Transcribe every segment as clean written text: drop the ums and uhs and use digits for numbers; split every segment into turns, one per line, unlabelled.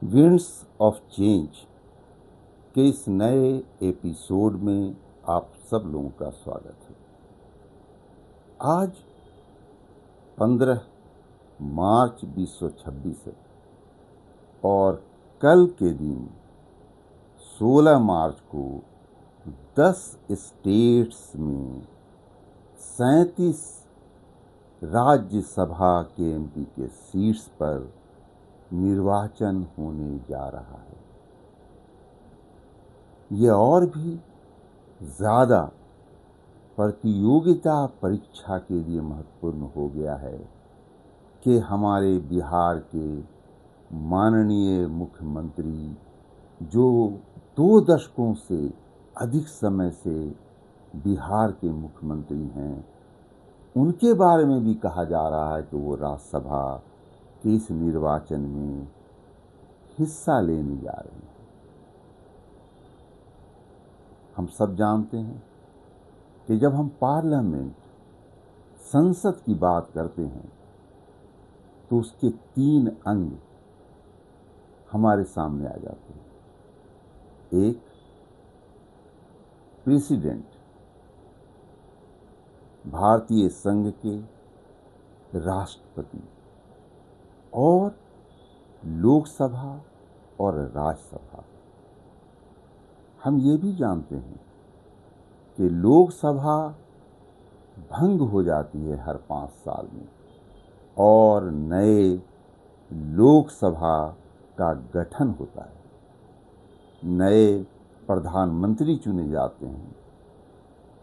Winds of change के इस नए एपिसोड में आप सब लोगों का स्वागत है। आज 15 मार्च 2026 है और कल के दिन 16 मार्च को 10 स्टेट्स में 37 राज्यसभा के एमपी के सीट्स पर निर्वाचन होने जा रहा है। यह और भी ज़्यादा प्रतियोगिता परीक्षा के लिए महत्वपूर्ण हो गया है कि हमारे बिहार के माननीय मुख्यमंत्री, जो 2 दशकों से अधिक समय से बिहार के मुख्यमंत्री हैं, उनके बारे में भी कहा जा रहा है कि वो राज्यसभा के इस निर्वाचन में हिस्सा लेने जा रहे हैं। हम सब जानते हैं कि जब हम पार्लियामेंट, संसद की बात करते हैं तो उसके 3 अंग हमारे सामने आ जाते हैं। एक, प्रेसिडेंट, भारतीय संघ के राष्ट्रपति, और लोकसभा और राज्यसभा। हम ये भी जानते हैं कि लोकसभा भंग हो जाती है हर 5 साल में और नए लोकसभा का गठन होता है। नए प्रधानमंत्री चुने जाते हैं,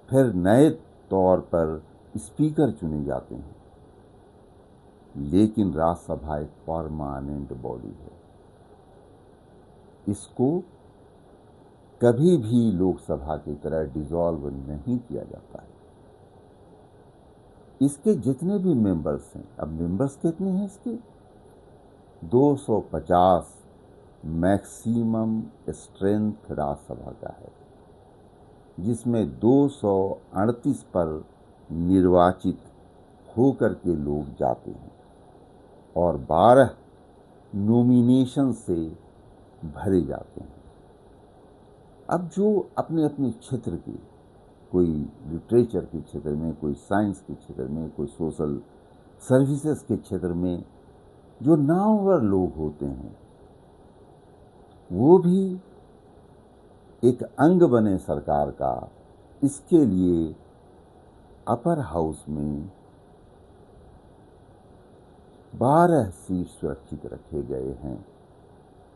फिर नए तौर पर स्पीकर चुने जाते हैं। लेकिन राज्यसभा एक परमानेंट बॉडी है। इसको कभी भी लोकसभा की तरह डिसॉल्व नहीं किया जाता है। इसके जितने भी मेंबर्स हैं, अब मेंबर्स कितने हैं इसके? 250 मैक्सिमम स्ट्रेंथ राज्यसभा का है, जिसमें 238 पर निर्वाचित होकर के लोग जाते हैं और 12 नॉमिनेशन से भरे जाते हैं। अब जो अपने अपने क्षेत्र के, कोई लिटरेचर के क्षेत्र में, कोई साइंस के क्षेत्र में, कोई सोशल सर्विसेज के क्षेत्र में जो नामवर लोग होते हैं, वो भी एक अंग बने सरकार का। इसके लिए अपर हाउस में 12 सीट सुरक्षित रखे गए हैं,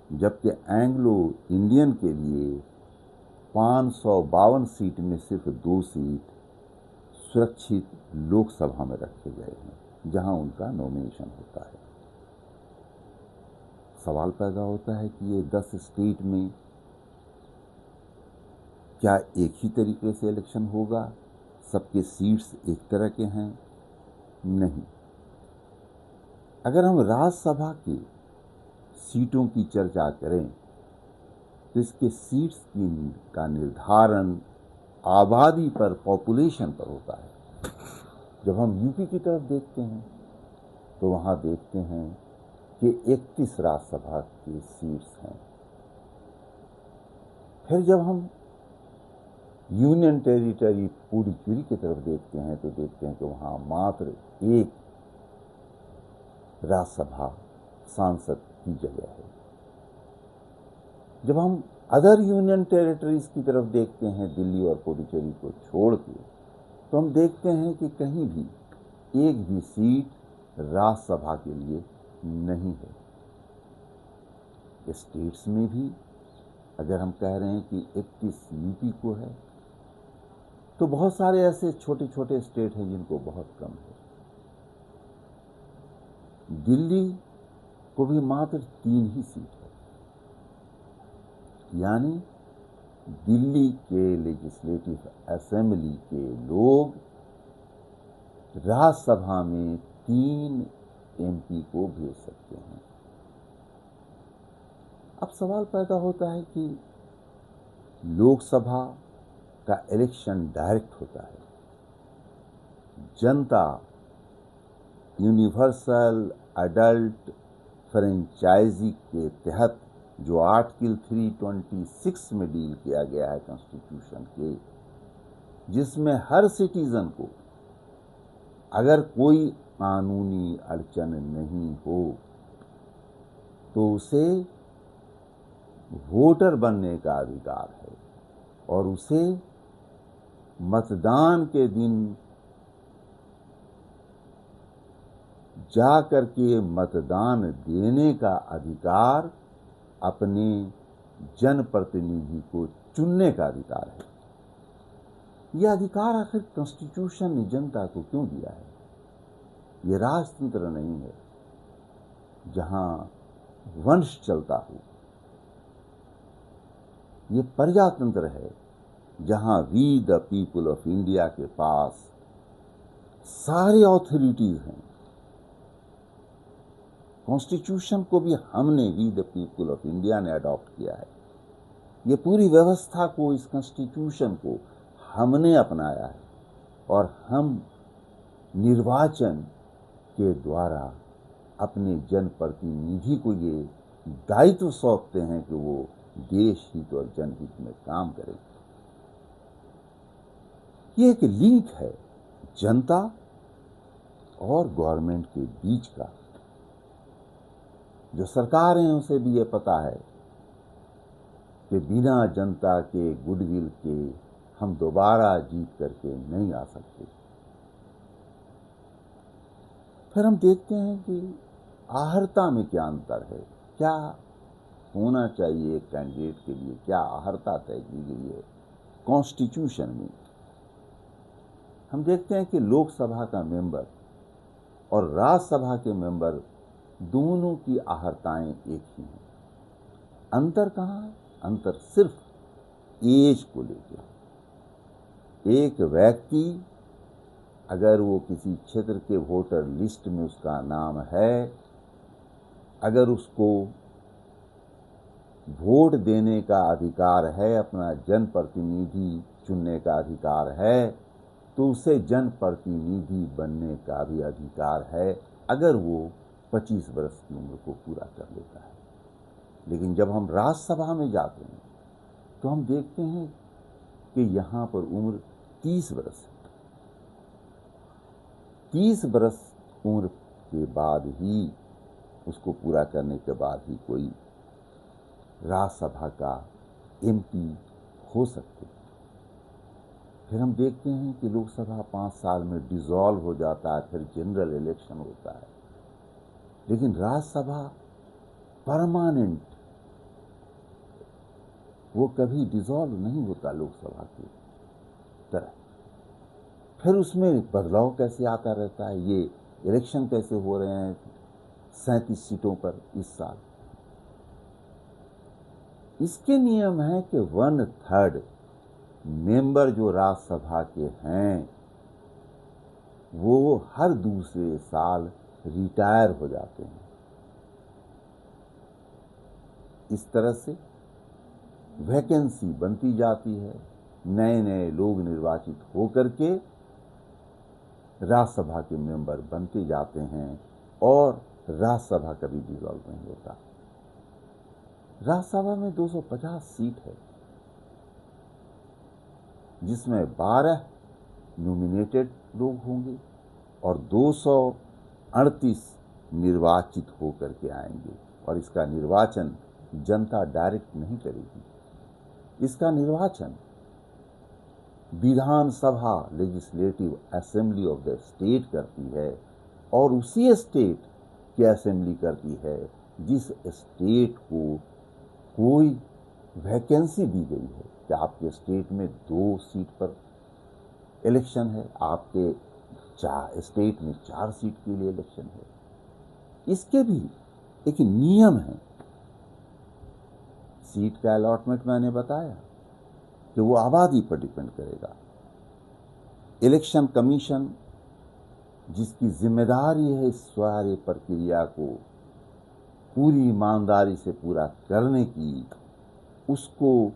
जबकि एंग्लो इंडियन के लिए 552 सीट में सिर्फ 2 सीट सुरक्षित लोकसभा में रखे गए हैं, जहां उनका नॉमिनेशन होता है। सवाल पैदा होता है कि ये 10 स्टेट में क्या एक ही तरीके से इलेक्शन होगा? सबके सीट्स एक तरह के हैं? नहीं। अगर हम राज्यसभा की सीटों की चर्चा करें तो इसके सीट्स का निर्धारण आबादी पर, पॉपुलेशन पर होता है। जब हम यूपी की तरफ देखते हैं तो वहां देखते हैं कि 31 राज्यसभा की सीट्स हैं। फिर जब हम यूनियन टेरिटरी पुडुचेरी की तरफ देखते हैं तो देखते हैं कि वहां मात्र 1 राज्यसभा सांसद की जगह है। जब हम अदर यूनियन टेरिटरीज की तरफ देखते हैं, दिल्ली और पुडुचेरी को छोड़ के, तो हम देखते हैं कि कहीं भी एक भी सीट राज्यसभा के लिए नहीं है। स्टेट्स में भी अगर हम कह रहे हैं कि 31 यूपी को है, तो बहुत सारे ऐसे छोटे छोटे स्टेट हैं जिनको बहुत कम है। दिल्ली को भी मात्र 3 ही सीट है, यानी दिल्ली के लेजिस्लेटिव असेंबली के लोग राज्यसभा में 3 एमपी को भेज सकते हैं। अब सवाल पैदा होता है कि लोकसभा का इलेक्शन डायरेक्ट होता है, जनता यूनिवर्सल अडल्ट फ्रेंचाइजी के तहत जो आर्टिकल 326 में डील किया गया है कॉन्स्टिट्यूशन के, जिसमें हर सिटीजन को अगर कोई कानूनी अड़चन नहीं हो तो उसे वोटर बनने का अधिकार है और उसे मतदान के दिन जा करके मतदान देने का अधिकार, अपने जनप्रतिनिधि को चुनने का अधिकार है। यह अधिकार आखिर कॉन्स्टिट्यूशन ने जनता को क्यों दिया है? यह राजतंत्र नहीं है जहां वंश चलता हो, ये प्रजातंत्र है जहां we the people of India के पास सारे ऑथोरिटीज हैं। कॉन्स्टिट्यूशन को भी हमने, we the people of India ने अडॉप्ट किया है। ये पूरी व्यवस्था को, इस कॉन्स्टिट्यूशन को हमने अपनाया है और हम निर्वाचन के द्वारा अपने जनप्रतिनिधि को ये दायित्व सौंपते हैं कि वो देश हित और जनहित में काम करें। ये एक लिंक है जनता और गवर्नमेंट के बीच का। जो सरकार है उसे भी ये पता है कि बिना जनता के गुडविल के हम दोबारा जीत करके नहीं आ सकते। फिर हम देखते हैं कि आहर्ता में क्या अंतर है, क्या होना चाहिए एक कैंडिडेट के लिए, क्या आहर्ता तय की गई है कॉन्स्टिट्यूशन में। हम देखते हैं कि लोकसभा का मेंबर और राज्यसभा के मेंबर दोनों की आहर्ताएं एक ही हैं। अंतर कहाँ है? अंतर सिर्फ एज को लेकर। एक व्यक्ति अगर वो किसी क्षेत्र के वोटर लिस्ट में उसका नाम है, अगर उसको वोट देने का अधिकार है, अपना जनप्रतिनिधि चुनने का अधिकार है, तो उसे जनप्रतिनिधि बनने का भी अधिकार है अगर वो 25 वर्ष की उम्र को पूरा कर लेता है। लेकिन जब हम राज्यसभा में जाते हैं तो हम देखते हैं कि यहाँ पर उम्र 30 वर्ष है। 30 वर्ष उम्र के बाद ही, उसको पूरा करने के बाद ही कोई राज्यसभा का एमपी हो सकते। फिर हम देखते हैं कि लोकसभा 5 साल में डिसॉल्व हो जाता है, फिर जनरल इलेक्शन होता है। लेकिन राज्यसभा परमानेंट, वो कभी डिसॉल्व नहीं होता लोकसभा की तरह। फिर उसमें बदलाव कैसे आता रहता है, ये इलेक्शन कैसे हो रहे हैं 37 सीटों पर इस साल। इसके नियम है कि 1/3 मेंबर जो राज्यसभा के हैं वो हर दूसरे साल रिटायर हो जाते हैं। इस तरह से वैकेंसी बनती जाती है, नए नए लोग निर्वाचित होकर के राज्यसभा के मेंबर बनते जाते हैं और राज्यसभा कभी डिसॉल्व नहीं होता। राज्यसभा में 250 सीट है, जिसमें 12 नॉमिनेटेड लोग होंगे और 238 निर्वाचित होकर के आएंगे। और इसका निर्वाचन जनता डायरेक्ट नहीं करेगी, इसका निर्वाचन विधानसभा, legislative assembly of the state करती है और उसी स्टेट की असेंबली करती है जिस स्टेट को कोई वैकेंसी दी गई है कि आपके स्टेट में 2 सीट पर इलेक्शन है, आपके स्टेट में 4 सीट के लिए इलेक्शन है। इसके भी एक नियम है। सीट का अलॉटमेंट मैंने बताया कि वो आबादी पर डिपेंड करेगा। इलेक्शन कमीशन जिसकी जिम्मेदारी है इस सारी प्रक्रिया को पूरी ईमानदारी से पूरा करने की, उसको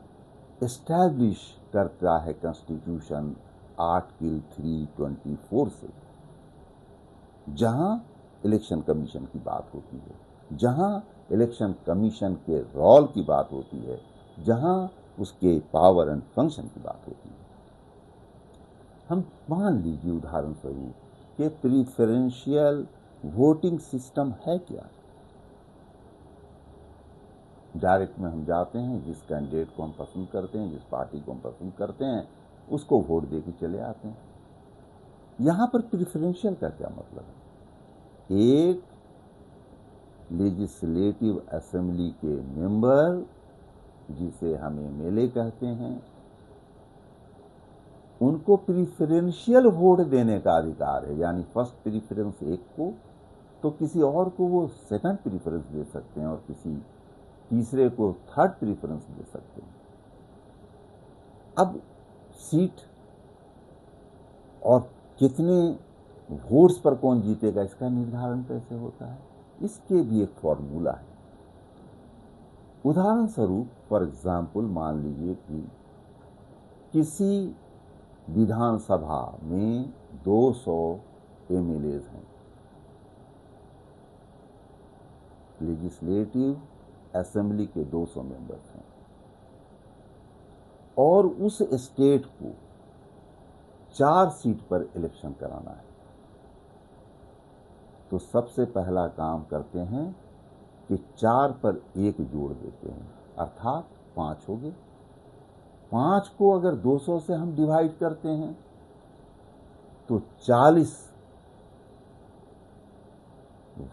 एस्टैब्लिश करता है कॉन्स्टिट्यूशन आर्टिकल 324 से, जहां इलेक्शन कमीशन की बात होती है, जहां इलेक्शन कमीशन के रोल की बात होती है, जहां उसके पावर एंड फंक्शन की बात होती है। हम मान लीजिए उदाहरण स्वरूप कि प्रीफरेंशियल वोटिंग सिस्टम है क्या। डायरेक्ट में हम जाते हैं, जिस कैंडिडेट को हम पसंद करते हैं, जिस पार्टी को हम पसंद करते हैं, उसको वोट दे के चले आते हैं। यहां पर प्रीफरेंशियल का क्या मतलब है? एक लेजिस्लेटिव असेंबली के मेंबर, जिसे हम एमएलए कहते हैं, उनको प्रीफरेंशियल वोट देने का अधिकार है। यानी फर्स्ट प्रीफरेंस एक को, तो किसी और को वो सेकंड प्रीफरेंस दे सकते हैं और किसी तीसरे को थर्ड प्रीफरेंस दे सकते हैं। अब सीट और कितने वोट्स पर कौन जीतेगा, इसका निर्धारण कैसे होता है? इसके भी एक फॉर्मूला है। उदाहरण स्वरूप फॉर एग्जाम्पल मान लीजिए कि किसी विधानसभा में 200 एमएलएज हैं, लेजिस्लेटिव असेंबली के 200 मेंबर्स हैं, और उस स्टेट को 4 सीट पर इलेक्शन कराना है। तो सबसे पहला काम करते हैं कि 4 पर 1 जोड़ देते हैं, अर्थात 5 हो गए। 5 को अगर 200 से हम डिवाइड करते हैं तो 40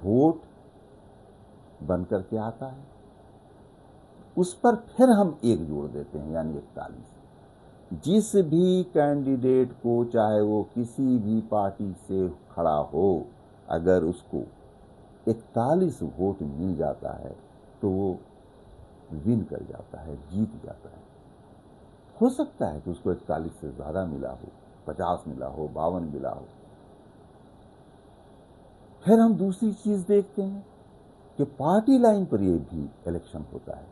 वोट बनकर के आता है। उस पर फिर हम 1 जोड़ देते हैं, यानी 41। जिस भी कैंडिडेट को, चाहे वो किसी भी पार्टी से खड़ा हो, अगर उसको 41 वोट मिल जाता है तो वो विन कर जाता है, जीत जाता है। हो सकता है कि उसको 41 से ज्यादा मिला हो, 50 मिला हो, 52 मिला हो। फिर हम दूसरी चीज देखते हैं कि पार्टी लाइन पर यह भी इलेक्शन होता है।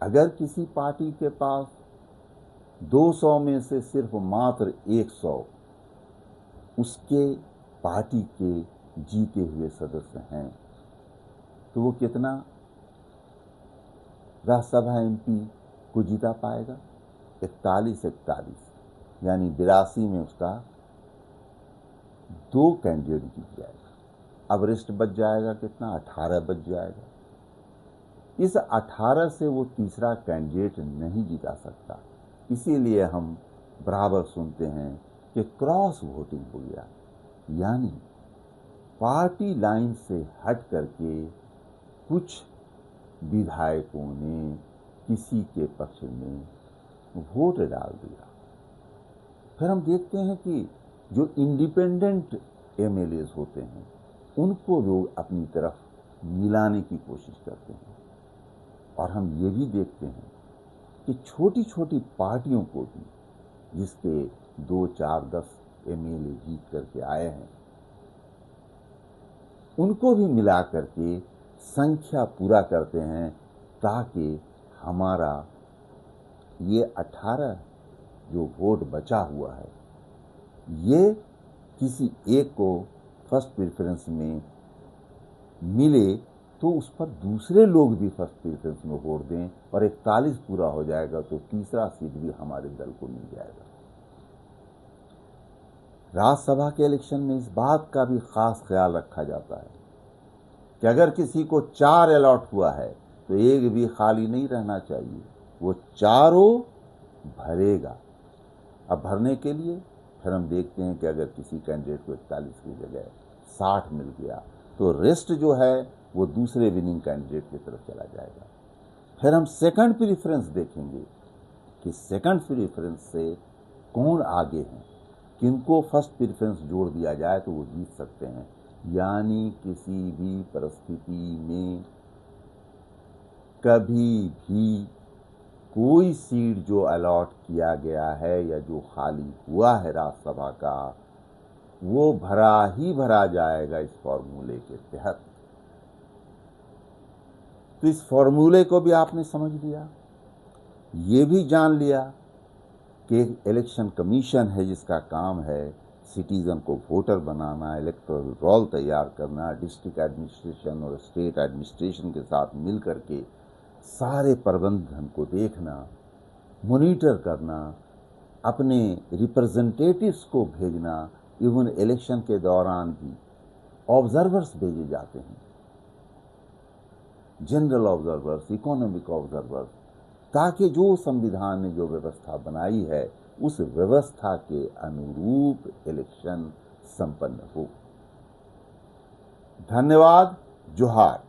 अगर किसी पार्टी के पास 200 में से सिर्फ मात्र 100 उसके पार्टी के जीते हुए सदस्य हैं, तो वो कितना राज्यसभा एमपी को जीता पाएगा? 41, यानी 82 में उसका 2 कैंडिडेट जीत जाएगा। अब रेस्ट बच जाएगा कितना? 18 बच जाएगा। इस 18 से वो तीसरा कैंडिडेट नहीं जीता सकता। इसीलिए हम बराबर सुनते हैं कि क्रॉस वोटिंग हो गया, यानी पार्टी लाइन से हट करके कुछ विधायकों ने किसी के पक्ष में वोट डाल दिया। फिर हम देखते हैं कि जो इंडिपेंडेंट एमएलएज होते हैं, उनको लोग अपनी तरफ मिलाने की कोशिश करते हैं। और हम ये भी देखते हैं कि छोटी छोटी पार्टियों को भी, जिसके 2, 4, 10 एमएलए जीत करके आए हैं, उनको भी मिला करके संख्या पूरा करते हैं, ताकि हमारा ये 18 जो वोट बचा हुआ है, ये किसी एक को फर्स्ट प्रेफरेंस में मिले तो उस पर दूसरे लोग भी फर्स्ट प्रेफरेंस में वोट दें, और 41 पूरा हो जाएगा तो तीसरा सीट भी हमारे दल को मिल जाएगा। राज्यसभा के इलेक्शन में इस बात का भी खास ख्याल रखा जाता है कि अगर किसी को 4 अलॉट हुआ है तो एक भी खाली नहीं रहना चाहिए, वो चारों भरेगा। अब भरने के लिए फिर हम देखते हैं कि अगर किसी कैंडिडेट को 41 की जगह 60 मिल गया तो रेस्ट जो है वो दूसरे विनिंग कैंडिडेट की तरफ चला जाएगा। फिर हम सेकंड प्रेफरेंस देखेंगे कि सेकंड प्रेफरेंस से कौन आगे हैं, किनको फर्स्ट प्रेफरेंस जोड़ दिया जाए तो वो जीत सकते हैं। यानी किसी भी परिस्थिति में कभी भी कोई सीट जो अलॉट किया गया है या जो खाली हुआ है राज्यसभा का, वो भरा ही भरा जाएगा इस फॉर्मूले के तहत। तो इस फॉर्मूले को भी आपने समझ लिया, ये भी जान लिया कि एक इलेक्शन कमीशन है जिसका काम है सिटीज़न को वोटर बनाना, इलेक्टोरल रोल तैयार करना, डिस्ट्रिक्ट एडमिनिस्ट्रेशन और स्टेट एडमिनिस्ट्रेशन के साथ मिल करके सारे प्रबंधन को देखना, मॉनिटर करना, अपने रिप्रेजेंटेटिव्स को भेजना, इवन इलेक्शन के दौरान भी ऑब्जर्वर्स भेजे जाते हैं, जनरल ऑब्जर्वर्स, इकोनॉमिक ऑब्जर्वर्स, ताकि जो संविधान ने जो व्यवस्था बनाई है उस व्यवस्था के अनुरूप इलेक्शन संपन्न हो। धन्यवाद। जोहार।